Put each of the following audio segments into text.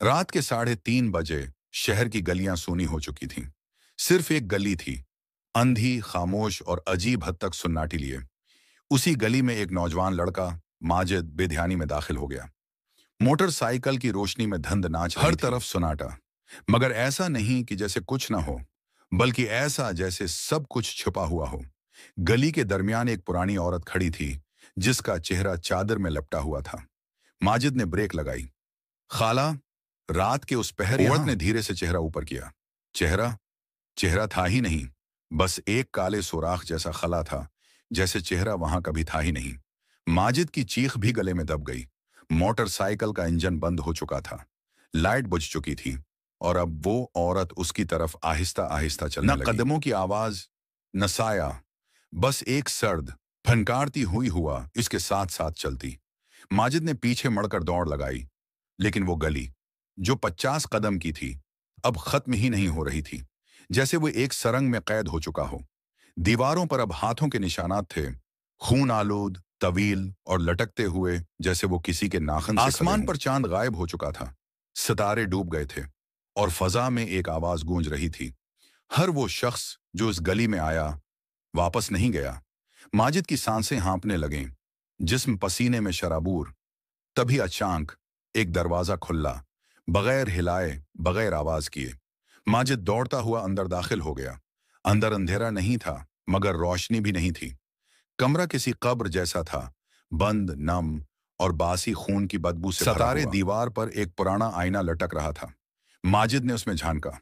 रात के 3:30 बजे शहर की गलियां सूनी हो चुकी थीं। सिर्फ एक गली थी, अंधी, खामोश और अजीब हद तक सुन्नाटी लिए। उसी गली में एक नौजवान लड़का, माजिद, बेध्यानी में दाखिल हो गया। मोटरसाइकिल की रोशनी में धुंध नाच रही थी। हर तरफ सुनाटा, मगर ऐसा नहीं कि जैसे कुछ ना हो, बल्कि ऐसा जैसे सब कुछ छुपा हुआ हो। गली के दरमियान एक पुरानी औरत खड़ी थी, जिसका चेहरा चादर में लपटा हुआ था। माजिद ने ब्रेक लगाई। खाला, रात के उस पहर औरत ने धीरे से चेहरा ऊपर किया। चेहरा चेहरा था ही नहीं, बस एक काले सुराख जैसा खला था, जैसे चेहरा वहां कभी था ही नहीं। माजिद की चीख भी गले में दब गई। मोटरसाइकिल का इंजन बंद हो चुका था, लाइट बुझ चुकी थी, और अब वो औरत उसकी तरफ आहिस्ता आहिस्ता चलने लगी। न कदमों की आवाज, न साया, बस एक सर्द, फनकारती हुई हुआ इसके साथ साथ चलती। माजिद ने पीछे मुड़कर दौड़ लगाई, लेकिन वो गली, जो 50 कदम की थी, अब खत्म ही नहीं हो रही थी, जैसे वो एक सरंग में कैद हो चुका हो। दीवारों पर अब हाथों के निशानात थे, खून आलूद, तवील और लटकते हुए, जैसे वो किसी के नाखून से आसमान पर चांद गायब हो चुका था, सितारे डूब गए थे, और फजा में एक आवाज गूंज रही थी, हर वो शख्स जो इस गली में आया वापस नहीं गया। माजिद की सांसें हाँपने लगें, जिस्म पसीने में शराबूर। तभी अचानक एक दरवाजा खुला, बगैर हिलाए, बगैर आवाज किए। माजिद दौड़ता हुआ अंदर दाखिल हो गया। अंदर अंधेरा नहीं था, मगर रोशनी भी नहीं थी। कमरा किसी कब्र जैसा था, बंद, नम और बासी खून की बदबू से भरा हुआ। सितारे दीवार पर एक पुराना आईना लटक रहा था। माजिद ने उसमें झांका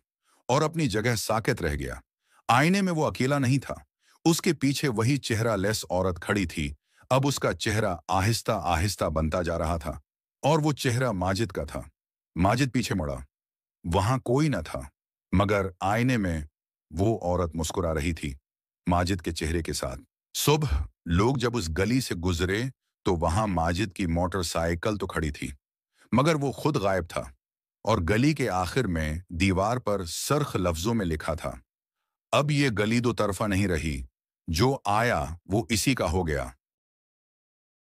और अपनी जगह साकित रह गया। आईने में वो अकेला नहीं था, उसके पीछे वही चेहरा लेस औरत खड़ी थी। अब उसका चेहरा आहिस्ता आहिस्ता बनता जा रहा था, और वो चेहरा माजिद का था। माजिद पीछे मुड़ा, वहां कोई न था, मगर आईने में वो औरत मुस्कुरा रही थी, माजिद के चेहरे के साथ। सुबह लोग जब उस गली से गुजरे तो वहां माजिद की मोटरसाइकिल तो खड़ी थी, मगर वो खुद गायब था, और गली के आखिर में दीवार पर सरख लफ्जों में लिखा था, अब ये गली दो तरफा नहीं रही, जो आया वो इसी का हो गया।